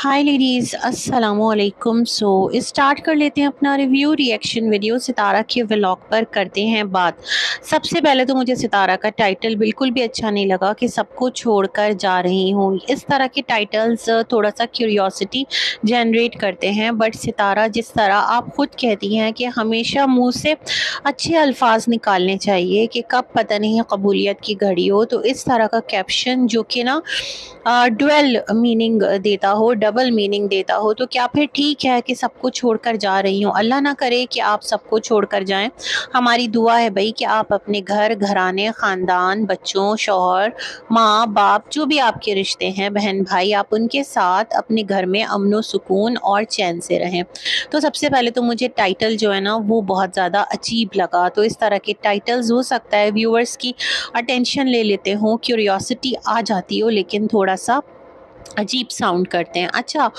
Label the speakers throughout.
Speaker 1: हाय ladies, अस्सलामु अलैकुम। Start कर लेते हैं अपना रिव्यू रिएक्शन वीडियो। सितारा के व्लॉग पर करते हैं बात। सबसे पहले तो मुझे सितारा का टाइटल बिल्कुल भी अच्छा नहीं लगा कि सबको छोड़कर जा रही हूँ। इस तरह के टाइटल्स थोड़ा सा क्यूरियोसिटी जनरेट करते हैं, बट सितारा जिस तरह आप खुद कहती हैं कि हमेशा मुंह से अच्छे अल्फाज निकालने चाहिए कि कब पता नहीं कबूलियत की घड़ी हो, तो इस तरह का कैप्शन जो कि ना डुअल मीनिंग देता हो, डबल मीनिंग देता हो, तो क्या फिर ठीक है कि सबको छोड़कर जा रही हूँ। अल्लाह ना करे कि आप सबको छोड़कर जाएं। हमारी दुआ है भाई कि आप अपने घर घराने ख़ानदान बच्चों शौहर माँ बाप जो भी आपके रिश्ते हैं बहन भाई, आप उनके साथ अपने घर में अमन सुकून और चैन से रहें। तो सबसे पहले तो मुझे टाइटल जो है ना वो बहुत ज़्यादा अजीब लगा। तो इस तरह के टाइटल्स हो सकता है व्यूअर्स की अटेंशन ले लेते हों, क्यूरियोसिटी आ जाती हो, लेकिन थोड़ा सा अजीब साउंड करते हैं। अच्छा,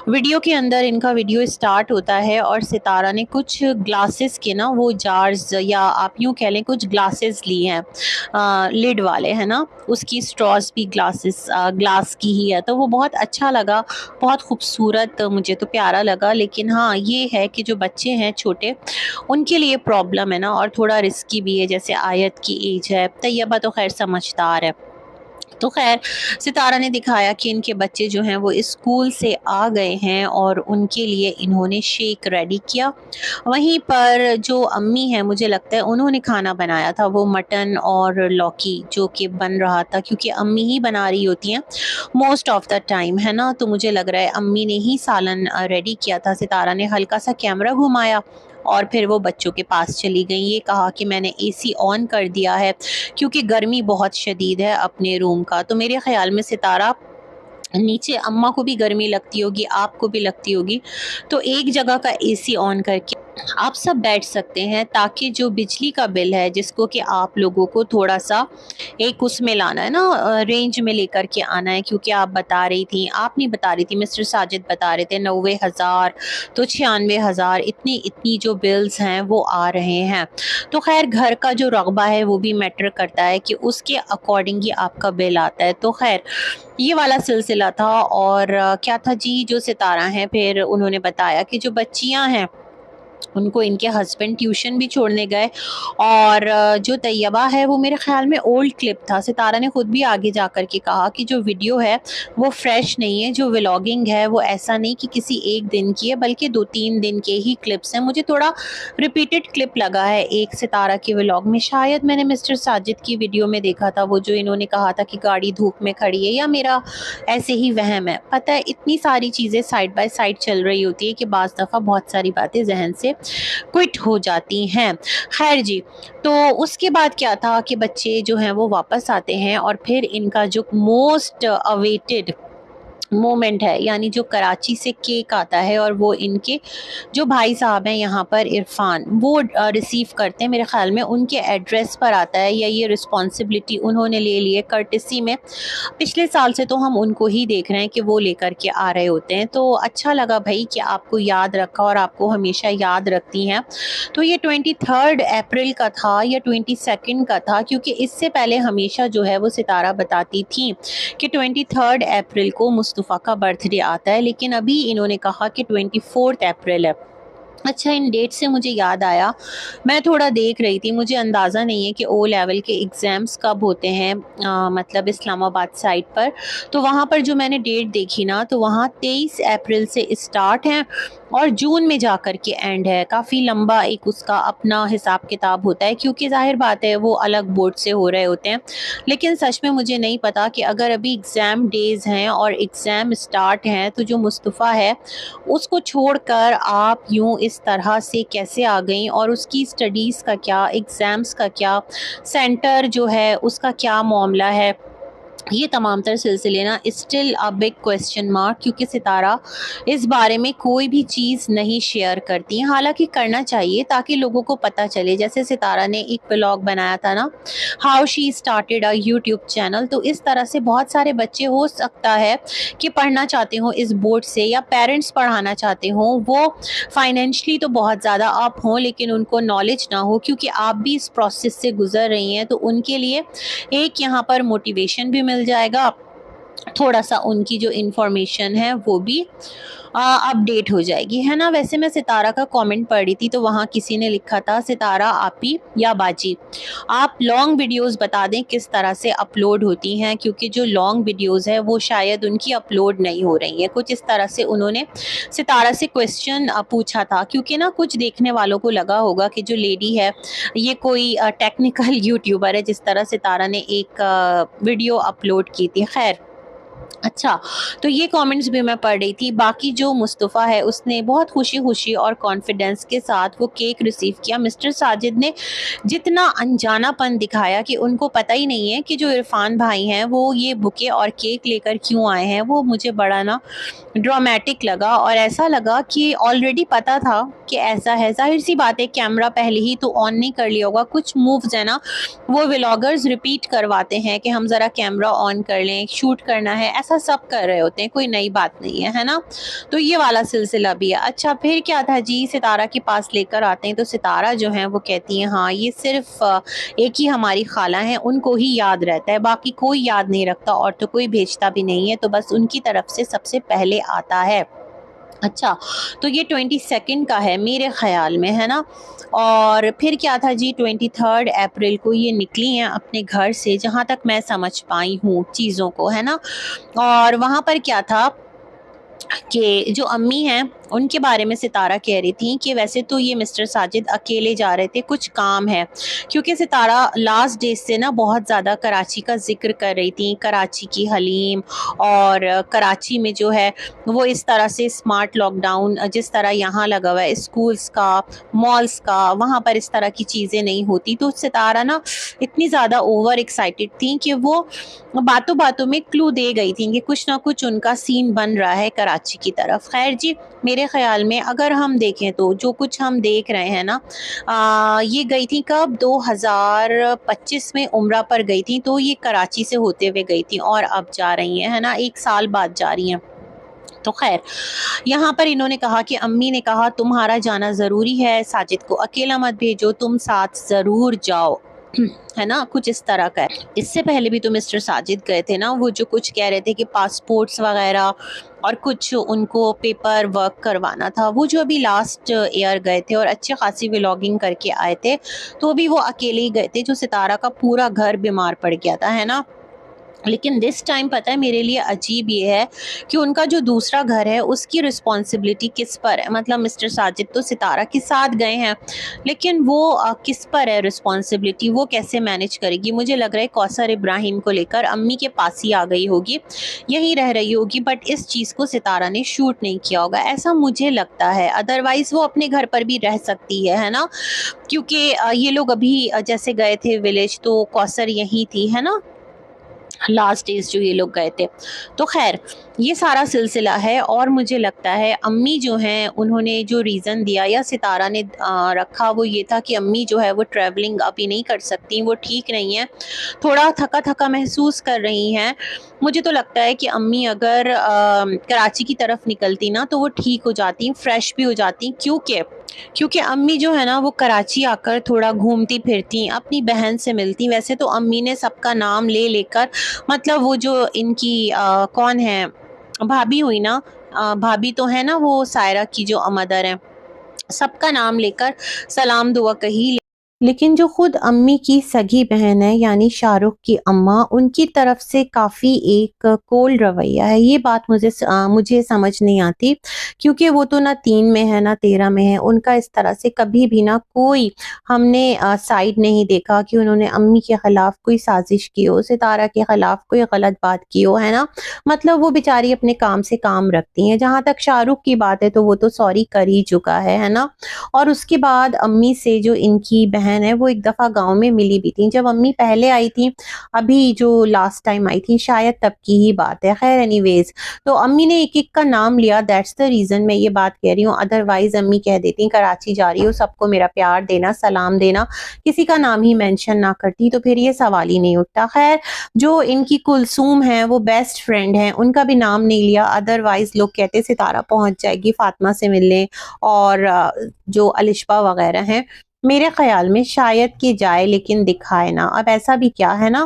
Speaker 1: वीडियो के अंदर इनका वीडियो स्टार्ट होता है और सितारा ने कुछ ग्लासेस के ना वो जार्स या आप यूँ कह लें कुछ ग्लासेस लिए हैं, लिड वाले है ना, उसकी स्ट्रॉज भी ग्लास की ही है। तो वो बहुत अच्छा लगा, बहुत खूबसूरत, मुझे तो प्यारा लगा। लेकिन हाँ, ये है कि जो बच्चे हैं छोटे उनके लिए प्रॉब्लम है ना, और थोड़ा रिस्की भी है। जैसे आयत की एज है, तैयबा तो खैर समझदार है। तो खैर, सितारा ने दिखाया कि इनके बच्चे जो हैं वो स्कूल से आ गए हैं और उनके लिए इन्होंने शेक रेडी किया। वहीं पर जो अम्मी हैं, मुझे लगता है उन्होंने खाना बनाया था, वो मटन और लौकी जो कि बन रहा था, क्योंकि अम्मी ही बना रही होती हैं मोस्ट ऑफ द टाइम, है ना। तो मुझे लग रहा है अम्मी ने ही सालन रेडी किया था। सितारा ने हल्का सा कैमरा घुमाया और फिर वो बच्चों के पास चली गई। ये कहा कि मैंने एसी ऑन कर दिया है क्योंकि गर्मी बहुत शदीद है अपने रूम का। तो मेरे ख्याल में सितारा, नीचे अम्मा को भी गर्मी लगती होगी, आपको भी लगती होगी, तो एक जगह का एसी ऑन करके आप सब बैठ सकते हैं, ताकि जो बिजली का बिल है जिसको कि आप लोगों को थोड़ा सा एक उसमें लाना है ना, रेंज में लेकर के आना है। क्योंकि आप बता रही थी, आप नहीं बता रही थी, मिस्टर साजिद बता रहे थे 90,000 तो 96,000 इतनी इतनी जो बिल्स हैं वो आ रहे हैं। तो खैर, घर का जो रकबा है वो भी मैटर करता है कि उसके अकॉर्डिंग ही आपका बिल आता है। तो खैर, ये वाला सिलसिला था। और क्या था जी, जो सितारा हैं फिर उन्होंने बताया कि जो बच्चियां हैं उनको इनके हस्बैंड ट्यूशन भी छोड़ने गए। और जो तैयबा है वो मेरे ख्याल में ओल्ड क्लिप था। सितारा ने खुद भी आगे जा कर के कहा कि जो वीडियो है वो फ्रेश नहीं है, जो व्लॉगिंग है वो ऐसा नहीं कि किसी एक दिन की है, बल्कि 2-3 दिन के ही क्लिप्स हैं। मुझे थोड़ा रिपीटेड क्लिप लगा है एक सितारा के व्लॉग में। शायद मैंने मिस्टर साजिद की वीडियो में देखा था, वो जो इन्होंने कहा था कि गाड़ी धूप में खड़ी है, या मेरा ऐसे ही वहम है। पता है, इतनी सारी चीज़ें साइड बाय साइड चल रही होती है कि बाज़ दफ़ा बहुत सारी बातें जहन से क्विट हो जाती हैं। खैर जी, तो उसके बाद क्या था कि बच्चे जो हैं वो वापस आते हैं और फिर इनका जो मोस्ट अवेटेड मोमेंट है, यानी जो कराची से केक आता है और वो इनके जो भाई साहब हैं यहाँ पर इरफान, वो रिसीव करते हैं। मेरे ख्याल में उनके एड्रेस पर आता है, या ये रिस्पॉन्सिबिलिटी उन्होंने ले ली है कर्टेसी में। पिछले साल से तो हम उनको ही देख रहे हैं कि वो लेकर के आ रहे होते हैं। तो अच्छा लगा भाई कि आपको याद रखा और आपको हमेशा याद रखती हैं। तो ये 23 अप्रैल का था या 22 का था, क्योंकि इससे पहले हमेशा जो है वो सितारा बताती थी कि 23 अप्रैल को मुस्तफ़ा का बर्थडे आता है, लेकिन अभी इन्होंने कहा कि 24 अप्रैल है। अच्छा, इन डेट से मुझे याद आया, मैं थोड़ा देख रही थी, मुझे अंदाज़ा नहीं है कि ओ लेवल के एग्ज़ाम्स कब होते हैं, मतलब इस्लामाबाद साइड पर। तो वहाँ पर जो मैंने डेट देखी ना, तो वहाँ 23 अप्रैल से स्टार्ट हैं और जून में जा कर के एंड है। काफ़ी लंबा एक उसका अपना हिसाब किताब होता है, क्योंकि ज़ाहिर बात है वो अलग बोर्ड से हो रहे होते हैं। लेकिन सच में मुझे नहीं पता कि अगर अभी एग्ज़ाम डेज़ हैं और एग्ज़ाम स्टार्ट हैं, तो जो मुस्तफ़ा है उसको छोड़कर आप यूँ इस तरह से कैसे आ गई, और उसकी स्टडीज़ का क्या, एग्ज़ाम्स का क्या, सेंटर जो है उसका क्या मामला है, ये तमाम तर सिलसिले ना still a big question mark. क्योंकि सितारा इस बारे में कोई भी चीज़ नहीं शेयर करती, हालांकि करना चाहिए ताकि लोगों को पता चले। जैसे सितारा ने एक ब्लॉग बनाया था ना, how she started a YouTube channel, तो इस तरह से बहुत सारे बच्चे हो सकता है कि पढ़ना चाहते हो इस बोर्ड से, या पेरेंट्स पढ़ाना चाहते हो, वो फाइनेंशली तो बहुत ज़्यादा अप हों लेकिन उनको नॉलेज ना हो, क्योंकि आप भी इस प्रोसेस से गुजर रही हैं। तो उनके लिए एक यहाँ पर मोटिवेशन भी मिल जाएगा थोड़ा सा उनकी जो इन्फॉर्मेशन है वो भी अपडेट हो जाएगी, है ना। वैसे मैं सितारा का कमेंट पढ़ रही थी तो वहाँ किसी ने लिखा था, सितारा आपी या बाजी, आप लॉन्ग वीडियोस बता दें किस तरह से अपलोड होती हैं, क्योंकि जो लॉन्ग वीडियोस है वो शायद उनकी अपलोड नहीं हो रही है। कुछ इस तरह से उन्होंने सितारा से क्वेश्चन पूछा था, क्योंकि ना कुछ देखने वालों को लगा होगा कि जो लेडी है ये कोई टेक्निकल यूट्यूबर है, जिस तरह सितारा ने एक वीडियो अपलोड की थी। खैर, अच्छा, तो ये कमेंट्स भी मैं पढ़ रही थी। बाकी जो मुस्तफ़ा है उसने बहुत खुशी-खुशी और कॉन्फिडेंस के साथ वो केक रिसीव किया। मिस्टर साजिद ने जितना अनजानापन दिखाया कि उनको पता ही नहीं है कि जो इरफान भाई हैं वो ये बुके और केक लेकर क्यों आए हैं, वो मुझे बड़ा ना ड्रामेटिक लगा, और ऐसा लगा कि ऑलरेडी पता था कि ऐसा है। ज़ाहिर-सी बात है, कैमरा पहले ही तो ऑन नहीं कर लिया होगा। कुछ मूव्स है ना वो व्लॉगर्स रिपीट करवाते हैं कि हम ज़रा कैमरा ऑन कर लें, शूट करना है, ऐसा सब कर रहे होते हैं, कोई नई बात नहीं है ना। तो ये वाला सिलसिला भी है। अच्छा, फिर क्या था जी, सितारा के पास लेकर आते हैं तो सितारा जो है वो कहती हैं हाँ ये सिर्फ एक ही हमारी खाला हैं, उनको ही याद रहता है, बाकी कोई याद नहीं रखता और तो कोई भेजता भी नहीं है, तो बस उनकी तरफ से सबसे पहले आता है। अच्छा, तो ये 22 का है मेरे ख़्याल में, है ना। और फिर क्या था जी, 23 अप्रैल को ये निकली हैं अपने घर से, जहाँ तक मैं समझ पाई हूँ चीज़ों को, है ना। और वहाँ पर क्या था कि जो अम्मी हैं उनके बारे में सितारा कह रही थी कि वैसे तो ये मिस्टर साजिद अकेले जा रहे थे, कुछ काम है, क्योंकि सितारा लास्ट डेज से ना बहुत ज़्यादा कराची का जिक्र कर रही थी, कराची की हलीम, और कराची में जो है वो इस तरह से स्मार्ट लॉकडाउन जिस तरह यहाँ लगा हुआ है, स्कूल्स का, मॉल्स का, वहाँ पर इस तरह की चीज़ें नहीं होती। तो सितारा ना इतनी ज़्यादा ओवर एक्साइटेड थी कि वो बातों बातों में क्लू दे गई थी कि कुछ ना कुछ उनका सीन बन रहा है कराची की तरफ। खैर जी, मेरे ख़्याल में अगर हम देखें तो जो कुछ हम देख रहे हैं ना, ये गई थी कब, 2025 में उम्रा पर गई थी, तो ये कराची से होते हुए गई थी और अब जा रही हैं, है ना, 1 साल बाद जा रही हैं। तो खैर, यहाँ पर इन्होंने कहा कि अम्मी ने कहा तुम्हारा जाना ज़रूरी है, साजिद को अकेला मत भेजो, तुम साथ ज़रूर जाओ, है ना, कुछ इस तरह का है। इससे पहले भी तो मिस्टर साजिद गए थे ना, वो जो कुछ कह रहे थे कि पासपोर्ट्स वगैरह और कुछ उनको पेपर वर्क करवाना था, वो जो अभी लास्ट ईयर गए थे और अच्छी खासी व्लॉगिंग करके आए थे, तो अभी वो अकेले ही गए थे, जो सितारा का पूरा घर बीमार पड़ गया था, है ना। लेकिन दिस टाइम पता है मेरे लिए अजीब ये है कि उनका जो दूसरा घर है उसकी रिस्पॉन्सिबिलिटी किस पर है। मतलब मिस्टर साजिद तो सितारा के साथ गए हैं, लेकिन वो किस पर है रिस्पॉन्सिबिलिटी, वो कैसे मैनेज करेगी। मुझे लग रहा है कौसर इब्राहिम को लेकर अम्मी के पास ही आ गई होगी, यहीं रह रही होगी, बट इस चीज़ को सितारा ने शूट नहीं किया होगा, ऐसा मुझे लगता है। अदरवाइज़ वो अपने घर पर भी रह सकती है ना, क्योंकि ये लोग अभी जैसे गए थे विलेज तो कौसर यहीं थी, है ना, लास्ट डेज जो ये लोग गए थे। तो खैर, ये सारा सिलसिला है, और मुझे लगता है अम्मी जो हैं उन्होंने जो रीज़न दिया या सितारा ने रखा वो ये था कि अम्मी जो है वो ट्रैवलिंग अभी नहीं कर सकती, वो ठीक नहीं है, थोड़ा थका थका महसूस कर रही हैं। मुझे तो लगता है कि अम्मी अगर कराची की तरफ निकलती ना तो वो ठीक हो जाती, फ्रेश भी हो जाती, क्योंकि अम्मी जो है ना वो कराची आकर थोड़ा घूमती फिरती, अपनी बहन से मिलती। वैसे तो अम्मी ने सबका नाम ले लेकर, मतलब वो जो इनकी कौन है भाभी हुई ना, भाभी तो है ना वो सायरा की जो मदर है, सबका नाम लेकर सलाम दुआ कही। लेकिन जो खुद अम्मी की सगी बहन है यानी शाहरुख की अम्मा, उनकी तरफ से काफ़ी एक कोल्ड रवैया है। ये बात मुझे समझ नहीं आती, क्योंकि वो तो ना 3 में है ना 13 में है। उनका इस तरह से कभी भी ना कोई हमने साइड नहीं देखा कि उन्होंने अम्मी के ख़िलाफ़ कोई साजिश की हो, सितारा के ख़िलाफ़ कोई गलत बात की हो, है ना। मतलब वो बेचारी अपने काम से काम रखती हैं। जहाँ तक शाहरुख की बात है तो वो तो सॉरी कर ही चुका है ना। और उसके बाद अम्मी से जो इनकी बहन है वो एक दफ़ा गाँव में मिली भी थी, जब अम्मी पहले आई थी, अभी जो लास्ट टाइम आई थी शायद तब की ही बात है। खैर एनीवेज़, तो अम्मी ने एक-एक का नाम लिया, दैट्स द रीज़न मैं ये बात कह रही हूँ। अदरवाइज़ अम्मी कह देती कराची जा रही हो, सबको मेरा प्यार देना, सलाम देना, किसी का नाम ही मेंशन ना करती तो फिर ये सवाल ही नहीं उठता। खैर, जो इनकी कुलसूम है वो बेस्ट फ्रेंड हैं, उनका भी नाम नहीं लिया, अदरवाइज़ लोग कहते सितारा पहुँच जाएगी फातिमा से मिलने, और जो अलिशबा वगैरह हैं, मेरे ख़्याल में शायद कि जाए लेकिन दिखाए ना। अब ऐसा भी क्या है ना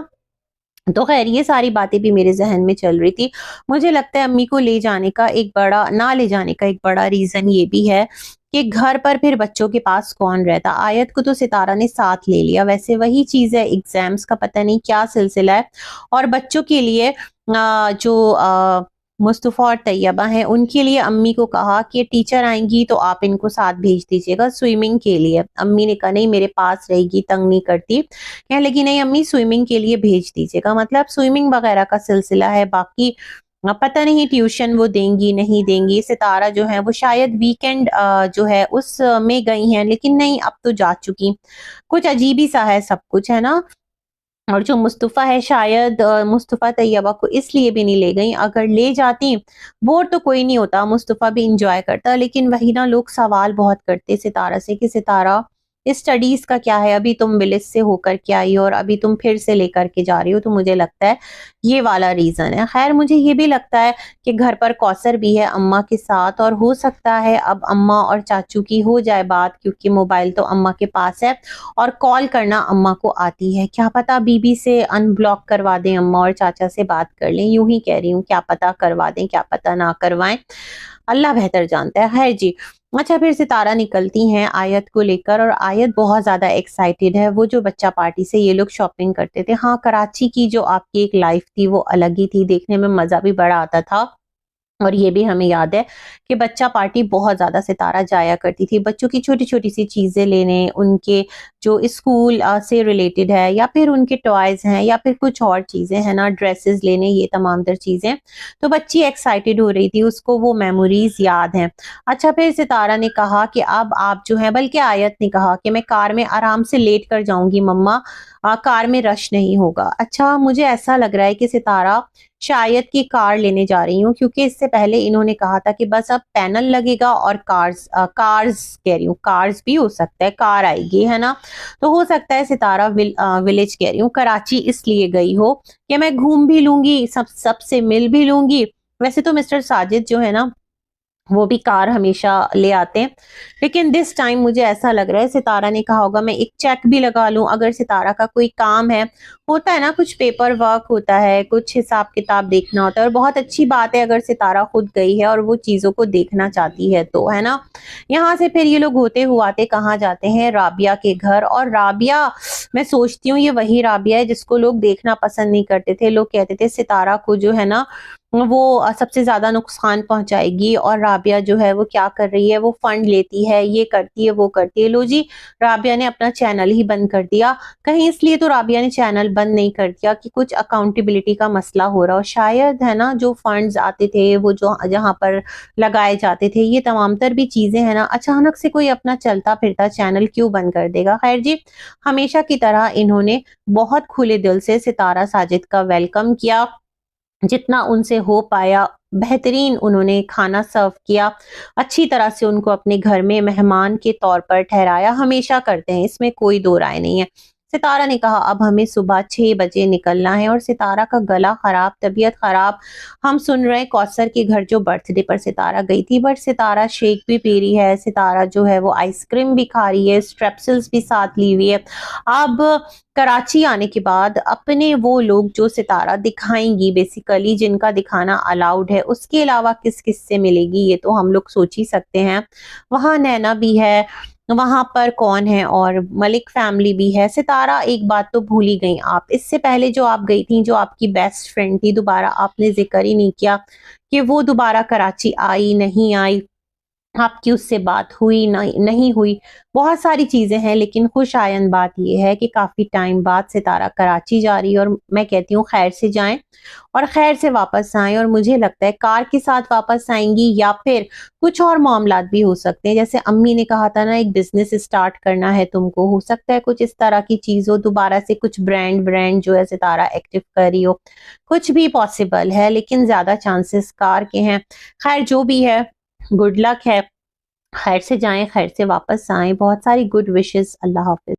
Speaker 1: तो खैर ये सारी बातें भी मेरे ज़हन में चल रही थी। मुझे लगता है अम्मी को ले जाने का एक बड़ा ना ले जाने का एक बड़ा रीज़न ये भी है कि घर पर फिर बच्चों के पास कौन रहता। आयत को तो सितारा ने साथ ले लिया, वैसे वही चीज़ है, एग्ज़ाम्स का पता नहीं क्या सिलसिला है। और बच्चों के लिए जो मुस्तफ़ा और तैयबा हैं, उनके लिए अम्मी को कहा कि टीचर आएँगी तो आप इनको साथ भेज दीजिएगा स्विमिंग के लिए। अम्मी ने कहा नहीं मेरे पास रहेगी, तंग नहीं करती। कहने लगी नहीं अम्मी स्विमिंग के लिए भेज दीजिएगा, मतलब स्विमिंग वगैरह का सिलसिला है। बाकी पता नहीं ट्यूशन वो देंगी नहीं देंगी। सितारा जो है वो शायद वीकेंड जो है उस में गई हैं, लेकिन नहीं अब तो जा चुकी। कुछ अजीब ही सा है सब कुछ, है ना? और जो मुस्तफ़ा है शायद मुस्तफ़ा तैयबा को इसलिए भी नहीं ले गई, अगर ले जाती बोर तो कोई नहीं होता, मुस्तफ़ा भी एंजॉय करता। लेकिन वही ना लोग सवाल बहुत करते सितारा से कि सितारा स्टडीज का क्या है, अभी तुम विलेज से होकर के आई हो और अभी तुम फिर से लेकर के जा रही हो। तो मुझे लगता है ये वाला रीजन है। खैर मुझे ये भी लगता है कि घर पर कौसर भी है अम्मा के साथ, और हो सकता है अब अम्मा और चाचू की हो जाए बात, क्योंकि मोबाइल तो अम्मा के पास है और कॉल करना अम्मा को आती है। क्या पता बीबी से अनब्लॉक करवा दें अम्मा और चाचा से बात कर लें, यूं ही कह रही हूँ, क्या पता करवा दें, क्या पता ना करवाएं, अल्लाह बेहतर जानता है। है जी। अच्छा फिर सितारा निकलती हैं आयत को लेकर, और आयत बहुत ज्यादा एक्साइटेड है। वो जो बच्चा पार्टी से ये लोग शॉपिंग करते थे, हाँ कराची की जो आपकी एक लाइफ थी वो अलग ही थी, देखने में मजा भी बड़ा आता था। और ये भी हमें याद है कि बच्चा पार्टी बहुत ज़्यादा सितारा जाया करती थी, बच्चों की छोटी-छोटी सी चीज़ें लेने, उनके जो स्कूल से रिलेटेड है या फिर उनके टॉयज़ हैं या फिर कुछ और चीज़ें हैं ना, ड्रेसेस लेने, ये तमाम तर चीज़ें। तो बच्ची एक्साइटेड हो रही थी, उसको वो मेमोरीज़ याद हैं। अच्छा फिर सितारा ने कहा कि अब आप जो हैं, बल्कि आयत ने कहा कि मैं कार में आराम से लेट कर जाऊँगी मम्मा, कार में रश नहीं होगा। अच्छा मुझे ऐसा लग रहा है कि सितारा शायद कि कार लेने जा रही हूँ, क्योंकि इससे पहले इन्होंने कहा था कि बस अब पैनल लगेगा और कार्स कह रही हूँ, कार्स भी हो सकता है, कार आएगी, है ना? तो हो सकता है सितारा विलेज कह रही हूँ, कराची इसलिए गई हो कि मैं घूम भी लूंगी, सबसे मिल भी लूंगी। वैसे तो मिस्टर साजिद जो है ना वो भी कार हमेशा ले आते हैं, लेकिन दिस टाइम मुझे ऐसा लग रहा है सितारा ने कहा होगा मैं एक चेक भी लगा लूं, अगर सितारा का कोई काम है, होता है ना कुछ पेपर वर्क होता है, कुछ हिसाब किताब देखना होता है। और बहुत अच्छी बात है अगर सितारा खुद गई है और वो चीजों को देखना चाहती है तो, है ना? यहाँ से फिर ये लोग होते हुआते कहाँ जाते हैं, राबिया के घर। और राबिया, मैं सोचती हूँ ये वही राबिया है जिसको लोग देखना पसंद नहीं करते थे। लोग कहते थे सितारा को जो है ना वो सबसे ज्यादा नुकसान पहुंचाएगी, और राबिया जो है वो क्या कर रही है, वो फंड लेती है, ये करती है, वो करती है। लो जी, राबिया ने अपना चैनल ही बंद कर दिया। कहीं इसलिए तो राबिया ने चैनल बंद नहीं कर दिया कि कुछ अकाउंटेबिलिटी का मसला हो रहा हो शायद, है ना? जो फंड्स आते थे वो जो जहां पर लगाए जाते थे, ये तमाम तर भी चीजें है ना, अचानक से कोई अपना चलता फिरता चैनल क्यों बंद कर देगा? खैर जी, हमेशा की तरह इन्होंने बहुत खुले दिल से सितारा साजिद का वेलकम किया, जितना उनसे हो पाया बेहतरीन उन्होंने खाना सर्व किया, अच्छी तरह से उनको अपने घर में मेहमान के तौर पर ठहराया, हमेशा करते हैं, इसमें कोई दो राय नहीं है। सितारा ने कहा अब हमें सुबह 6 बजे निकलना है, और सितारा का गला खराब, तबीयत खराब। हम सुन रहे हैं कौसर के घर जो बर्थडे पर सितारा गई थी, बट सितारा शेक भी पी रही है, सितारा जो है वो आइसक्रीम भी खा रही है, स्ट्रेप्सिल्स भी साथ ली हुई है। अब कराची आने के बाद अपने वो लोग जो सितारा दिखाएंगी, बेसिकली जिनका दिखाना अलाउड है, उसके अलावा किस किस से मिलेगी ये तो हम लोग सोच ही सकते हैं। वहां नैना भी है, वहां पर कौन है, और मलिक फैमिली भी है। सितारा एक बात तो भूल ही गई आप, इससे पहले जो आप गई थी, जो आपकी बेस्ट फ्रेंड थी, दोबारा आपने जिक्र ही नहीं किया कि वो दोबारा कराची आई नहीं आई, आपकी उससे बात हुई नहीं हुई। बहुत सारी चीजें हैं, लेकिन खुशायन बात यह है कि काफी टाइम बाद सितारा कराची जा रही है, और मैं कहती हूँ खैर से जाएं और खैर से वापस आएं। और मुझे लगता है कार के साथ वापस आएंगी, या फिर कुछ और मामलात भी हो सकते हैं, जैसे अम्मी ने कहा था ना एक बिजनेस स्टार्ट करना है तुमको, हो सकता है कुछ इस तरह की चीज हो, दोबारा से कुछ ब्रांड जो है सितारा एक्टिव कर रही हो, कुछ भी पॉसिबल है, लेकिन ज्यादा चांसेस कार के हैं। खैर जो भी है, गुड लक है, खैर से जाएं, खैर से वापस आएं, बहुत सारी गुड विशेस। अल्लाह हाफिज।